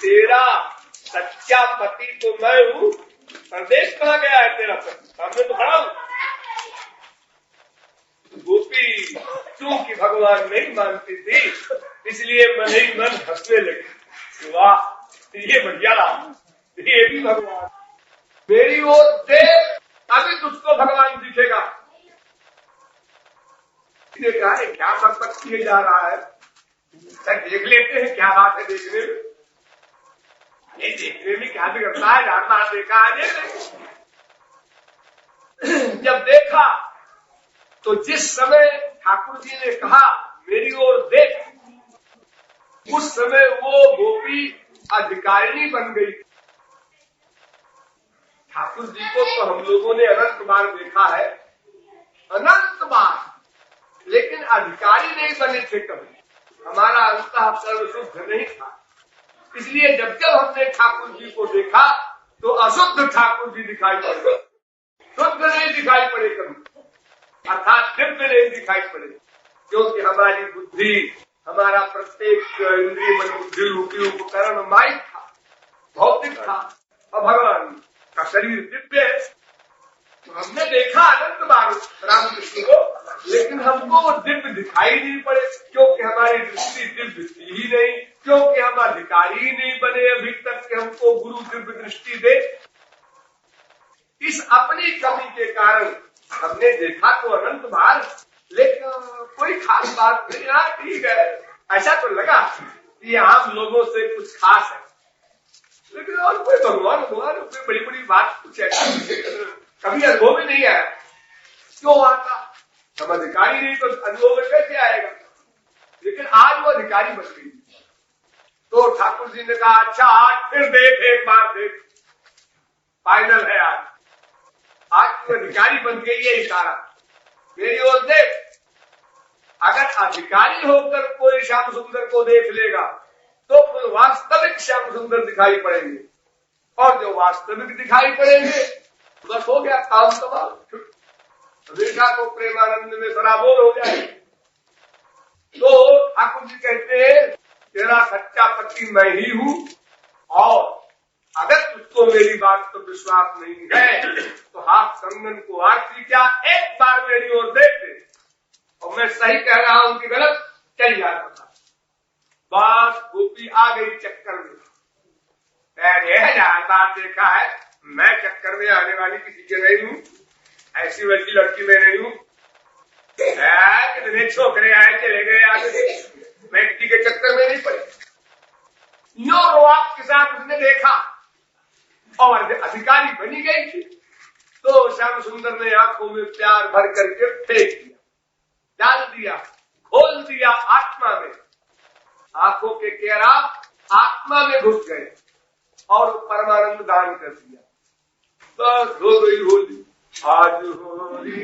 तेरा सच्चा पति तो मैं हूँ, संदेश कहाँ गया है तेरा पति? सामने तो खड़ा हूँ। गोपी क्योंकि भगवान नहीं मानती थी, इसलिए मन ही मन हंसने लगी। वाह, ये बढ़िया, ये भी भगवान। मेरी ओर देख, अभी तुझको भगवान दिखेगा। इसने कहा है क्या बकबक किए जा रहा है, देख लेते हैं क्या बात है देखने में। ये देखने में क्या बिगड़ता है, बार बार देखा है। जब देखा तो जिस समय ठाकुर जी ने कहा मेरी ओर देख, उस समय वो गोपी अधिकारिणी बन गई। ठाकुर जी को तो हम लोगों ने अनंत बार देखा है, अनंत बार, लेकिन अधिकारी नहीं बने थे कभी। हमारा अंतःकरण शुद्ध नहीं था, इसलिए जब जब हमने ठाकुर जी को देखा तो अशुद्ध ठाकुर जी दिखाई पड़े, शुद्ध नहीं दिखाई पड़े कभी, अर्थात दिव्य नहीं दिखाई पड़े। क्योंकि हमारी बुद्धि, हमारा प्रत्येक इंद्रिय मन बुद्धि रूपी उपकरण माइक था, भौतिक था, और भगवान का शरीर दिव्य है। तो हमने देखा अनंत बार रामकृष्ण को, लेकिन हमको वो दिव्य दिखाई नहीं पड़े, क्योंकि हमारी दृष्टि दिव्य थी ही नहीं, क्योंकि हम अधिकारी ही नहीं बने अभी तक कि हमको गुरु दिव्य दृष्टि दे। इस अपनी कमी के कारण हमने देखा तो अनंत बार, लेकिन कोई खास बात नहीं। हाँ ठीक है, ऐसा तो लगा कि आम लोगों से कुछ खास है, लेकिन और कोई भगवान भगवान कोई बड़ी बड़ी बात कुछ ऐसी कभी अनुभव में नहीं आया। क्यों आता? हम अधिकारी नहीं तो अनुभव में कैसे आएगा? लेकिन आज वो अधिकारी बन गई। तो ठाकुर जी ने कहा अच्छा आज फिर देख, एक बार देख, फाइनल है आज तो अधिकारी बन गई है। इशारा मेरी ओर देख। अगर अधिकारी होकर कोई श्याम सुंदर को देख लेगा तो फिर वास्तविक श्याम सुंदर दिखाई पड़ेंगे, और जो वास्तविक दिखाई पड़ेंगे बस हो गया काम तमाम। देखा तो प्रेमानंद में सराबोर हो जाए। तो ठाकुर जी कहते हैं तेरा सच्चा पति मैं ही हूँ, और अगर तुझको मेरी बात पर विश्वास नहीं है तो हाथ कंगन को आरती क्या, एक बार मेरी ओर देख दे, और मैं सही कह रहा हूं कि गलत चल जाता। बस गोपी आ गई चक्कर में। मैंने 1000 बार देखा है, मैं चक्कर में आने वाली किसी के नहीं हूँ, ऐसी वैसी लड़की में नहीं हूँ। कितने छोकरे आए चले गए आगे, मैं किसी के चक्कर में नहीं पड़ी। यो रोआब के साथ उसने देखा और अधिकारी बनी गई थी। तो श्याम सुंदर ने आंखों में प्यार भर करके फेंक दिया, डाल दिया, खोल दिया आत्मा में। आंखों के केराव आत्मा में घुस गए और परमानंद दान कर दिया। बस हो गई होली, आज होली,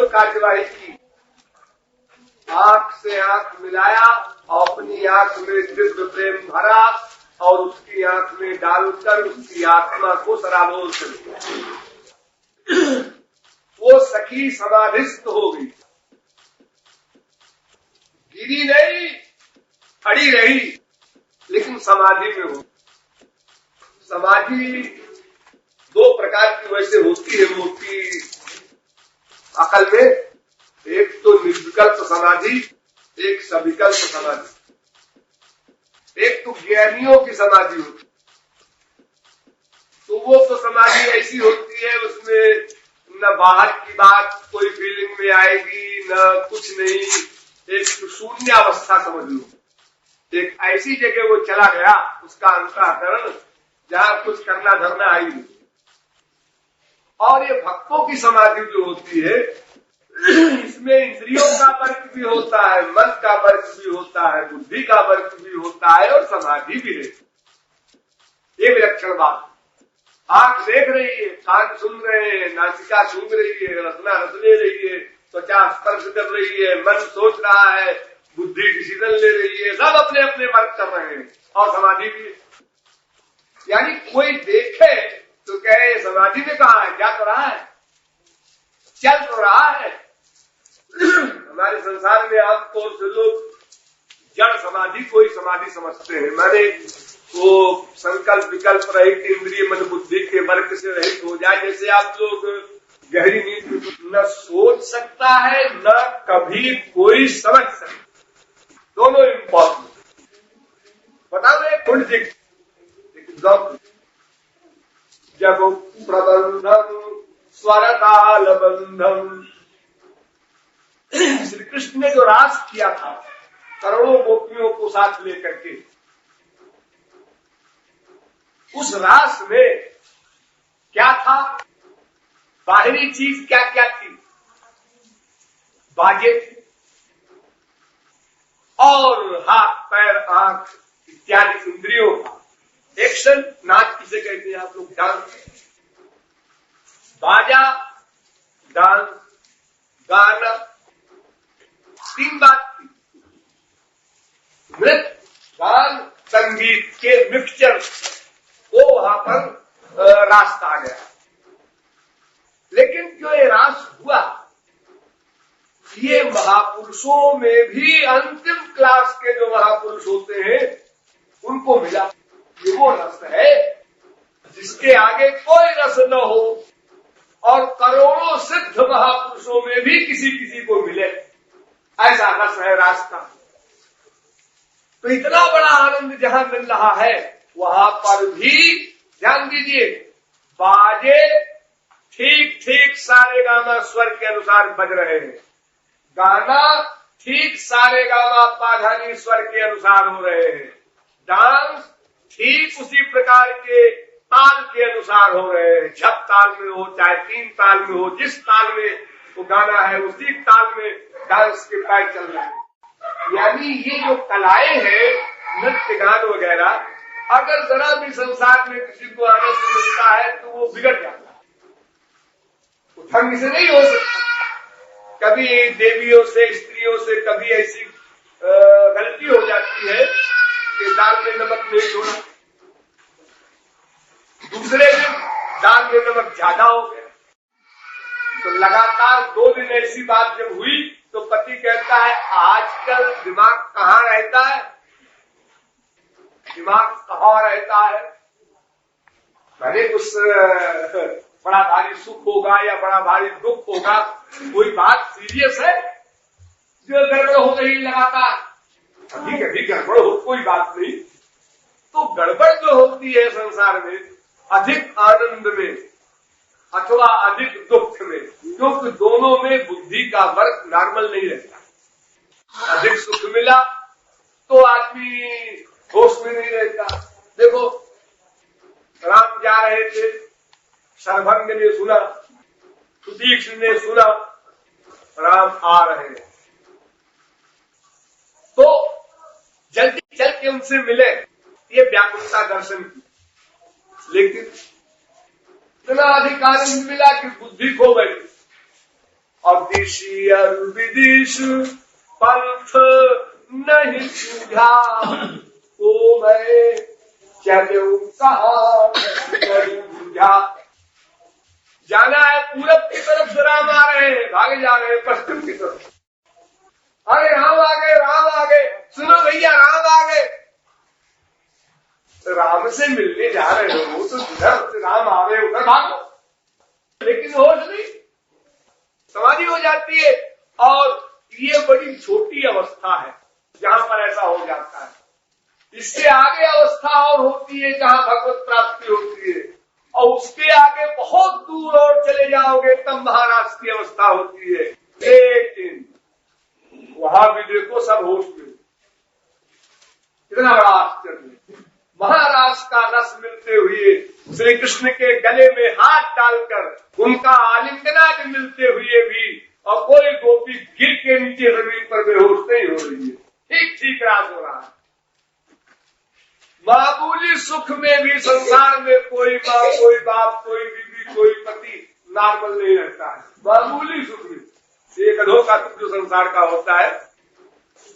कार्यवाही की, आंख से आंख मिलाया और अपनी आंख में दिव्य प्रेम भरा और उसकी आंख में डालकर उसकी आत्मा को सराबोर कर दिया। वो सखी समाधिस्थ हो गई, गिरी नहीं, खड़ी रही, लेकिन समाधि में हो। समाधि दो प्रकार की वैसे होती है, मोटी अकल में, एक तो निर्विकल्प समाधि, एक सविकल्प समाधि, एक तो ज्ञानियों की समाधि होती। तो वो तो समाधि ऐसी होती है, उसमें बाहर की बात कोई फीलिंग में आएगी, न कुछ नहीं, एक शून्य अवस्था समझ लो। एक ऐसी जगह वो चला गया, उसका अंतःकरण, जहां कुछ करना धरना आई नहीं। और ये भक्तों की समाधि जो होती है, इसमें इंद्रियों का वर्क भी होता है, मन का वर्क भी होता है, बुद्धि का वर्क भी होता है और समाधि भी रहती है। ये विलक्षण बात। आंख देख रही है, कान सुन रहे हैं, नासिका सूंघ रही है, रसना रस ले रही है, त्वचा स्पर्श कर रही है, मन सोच रहा है, बुद्धि डिसीजन ले रही है, सब अपने अपने वर्क कर रहे हैं और समाधि भी है। यानी कोई देखे तो कहे समाधि में कहा है, क्या तो रहा है, चल तो रहा है। हमारे संसार में आमतौर से लोग जड़ समाधि कोई समाधि समझते हैं, माने वो संकल्प विकल्प रहित, इंद्रिय मन बुद्धि के वर्क से रहित हो जाए। जैसे आप लोग गहरी नींद न सोच सकता है, न कभी कोई समझ सकता, दोनों इम्पॉसिबल। बताओ एक थोड़ी जब प्रबंधम स्वरताल बंधम, श्री कृष्ण ने जो रास किया था करोड़ों गोपियों को साथ लेकर के, उस रास में क्या था, बाहरी चीज क्या क्या थी, बाजे और हाथ पैर आंख इत्यादि इंद्रियों का एक्शन। नाच किसे कहते हैं आप लोग जानते हैं? बाजा, डांस, गाना, तीन बात थी। नृत्य, गान, संगीत के मिक्सचर वो वहां पर रास्ता आ गया। लेकिन जो ये रास हुआ, ये महापुरुषों में भी अंतिम क्लास के जो महापुरुष होते हैं उनको मिला। ये वो रस है जिसके आगे कोई रस न हो, और करोड़ों सिद्ध महापुरुषों में भी किसी किसी को मिले, ऐसा रस है रास्ता। तो इतना बड़ा आनंद जहां मिल रहा है, वहां पर भी ध्यान दीजिए, बाजे ठीक ठीक सारे गामा स्वर के अनुसार बज रहे हैं, गाना ठीक सारे गामा पाधानी स्वर के अनुसार हो रहे हैं, डांस ठीक उसी प्रकार के ताल के अनुसार हो रहे हैं, झप ताल में हो चाहे तीन ताल में हो, जिस ताल में वो गाना है उसी ताल में डांस के पैर चल रहे हैं। यानी ये जो कलाएं हैं, नृत्य गान वगैरह, अगर जरा भी संसार में किसी को आनंद मिलता है तो वो बिगड़ जाता है, वो ढंग से नहीं हो सकता। कभी देवियों से, स्त्रियों से कभी ऐसी गलती हो जाती है कि दाल में नमक नहीं छोड़ा, दूसरे दिन दाल में नमक ज्यादा हो गया। तो लगातार 2 दिन ऐसी बात जब हुई तो पति कहता है, आजकल दिमाग कहाँ रहता है, दिमाग कहाँ रहता है। मैंने कुछ बड़ा भारी सुख होगा या बड़ा भारी दुख होगा, कोई बात सीरियस है जो गड़बड़ हो रही लगातार, ठीक है ठीक गड़बड़ हो, कोई बात नहीं। तो गड़बड़ जो होती है संसार में, अधिक आनंद में अथवा अधिक दुख में, क्योंकि दोनों में बुद्धि का वर्क नॉर्मल नहीं रहता। अधिक सुख मिला तो आदमी होश में नहीं रहता। देखो, राम जा रहे थे, सर्वभंग ने सुना, सुदीक्ष ने सुना, राम आ रहे हैं, तो जल्दी चल के उनसे मिले, ये व्याकुलता दर्शन की। लेकिन इतना अधिक आनंद मिला कि बुद्धि खो गई। और देशी और विदेश पंथ नहीं सूझा, को मैं चलूं कहाँ नहीं बुझा। जाना है पूरब की तरफ से, राम आ रहे हैं, भागे जा रहे हैं पश्चिम की तरफ। अरे राम आ गए, राम आ गए, सुनो भैया राम आ गए। राम से मिलने जा रहे हो तो जिधर से राम आ रहे उधर भागो, लेकिन होश नहीं, समाधि हो जाती है। और ये बड़ी छोटी अवस्था है जहां पर ऐसा हो जाता है। इससे आगे अवस्था और होती है जहां भगवत प्राप्ति होती है, और उसके आगे बहुत दूर और चले जाओगे तब महाराज की अवस्था होती है। लेकिन वहां भी देखो सब होश में, कितना बड़ा आश्चर्य। महाराज का रस मिलते हुए श्री कृष्ण के गले में हाथ डालकर उनका आलिंगनाद मिलते हुए भी और कोई गोपी गिर के नीचे जमीन पर बेहोश नहीं हो रही है, ठीक ठीक राज हो रहा है। मामूली सुख में भी संसार में कोई माँ, कोई बाप, कोई बीवी, कोई पति नॉर्मल नहीं रहता है। मामूली सुख में एक अधोका सुख जो संसार का होता है,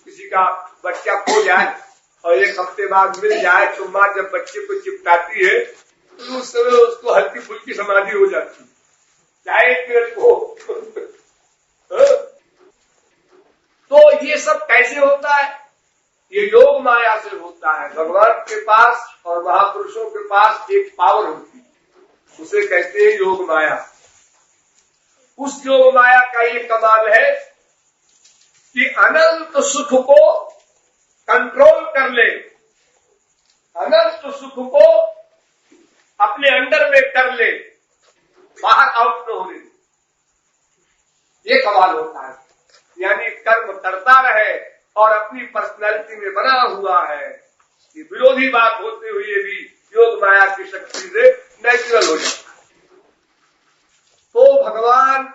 किसी का बच्चा खो जाए और एक हफ्ते बाद मिल जाए तो माँ जब बच्चे को चिपटाती है तो उस समय उसको हल्की फुल्की समाधि हो जाती है, चाहे पेड़ को। तो ये सब कैसे होता है? ये योग माया से होता है। भगवान के पास और महापुरुषों के पास एक पावर होती है, उसे कहते हैं योग माया। उस योग माया का ये कमाल है कि अनंत सुख को कंट्रोल कर ले, अनंत सुख को अपने अंडर में कर ले, बाहर आउट न होने, ये कमाल होता है। यानी कर्म करता रहे और अपनी पर्सनैलिटी में बना हुआ है। ये विरोधी बात होते हुए भी योग माया की शक्ति से नेचुरल हो जाता है। तो भगवान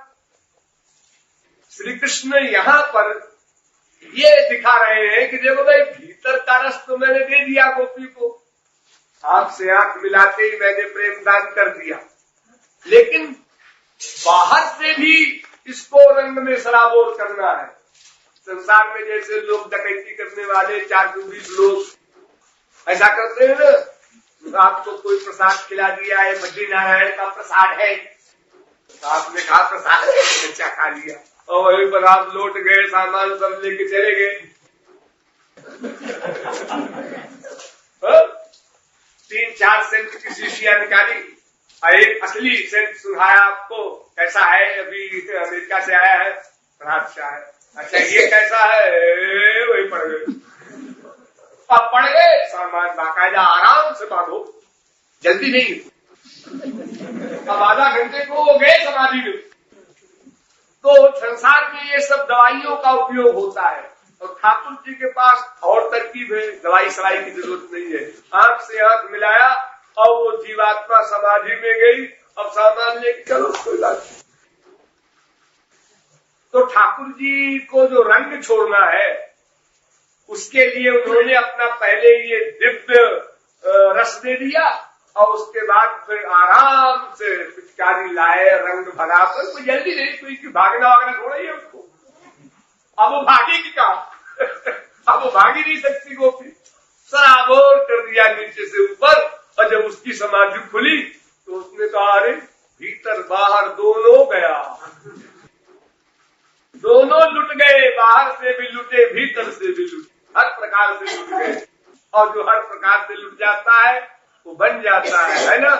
श्री कृष्ण यहाँ पर ये दिखा रहे हैं कि देखो भाई, भीतर का रस तो मैंने दे दिया गोपी को, आंख से आंख मिलाते ही मैंने प्रेम दान कर दिया, लेकिन बाहर से भी इसको रंग में सराबोर करना है। संसार में जैसे लोग डकैती करने वाले 420 लोग ऐसा करते हैं ना, आपको कोई प्रसाद खिला दिया है, बद्री नारायण का प्रसाद है, तो आपने कहा प्रसाद है, बच्चा खा लिया और वहीं पर आप लौट गए, सामान सब लेके चले गए। 3-4 सेंट की शीशियां निकाली और एक असली सेंट सुनाया आपको, कैसा है, अभी अमेरिका से आया है, बड़ा अच्छा है। अच्छा ये कैसा है, वही पड़ गए। अब पड़ गए, सामान बाकायदा आराम से बांधो, जल्दी नहीं। अब आधा घंटे को वो गए समाधि में। तो संसार में ये सब दवाइयों का उपयोग होता है और ठाकुर जी के पास और तरकीब है, दवाई सवाई की जरूरत नहीं है। आंख से आंख मिलाया और वो जीवात्मा समाधि में गई, अब सामान लेके चलो, कोई बात नहीं। तो ठाकुर जी को जो रंग छोड़ना है उसके लिए उन्होंने अपना पहले ये दिव्य रस दे दिया और उसके बाद फिर आराम से पिचकारी लाए, रंग भरा। तो कोई जल्दी नहीं, कोई भागना वागना थोड़ा ही है उसको। अब वो भागेगी कहाँ? अब वो भागी नहीं सकती गोपी, सराबोर कर दिया नीचे से ऊपर। और जब उसकी समाधि खुली तो उसने कहा, अरे भीतर बाहर दोनों गया, दोनों लुट गए, बाहर से भी लुटे, भीतर से भी लुटे, हर प्रकार से लुट गए। और जो हर प्रकार से लुट जाता है वो बन जाता है ना।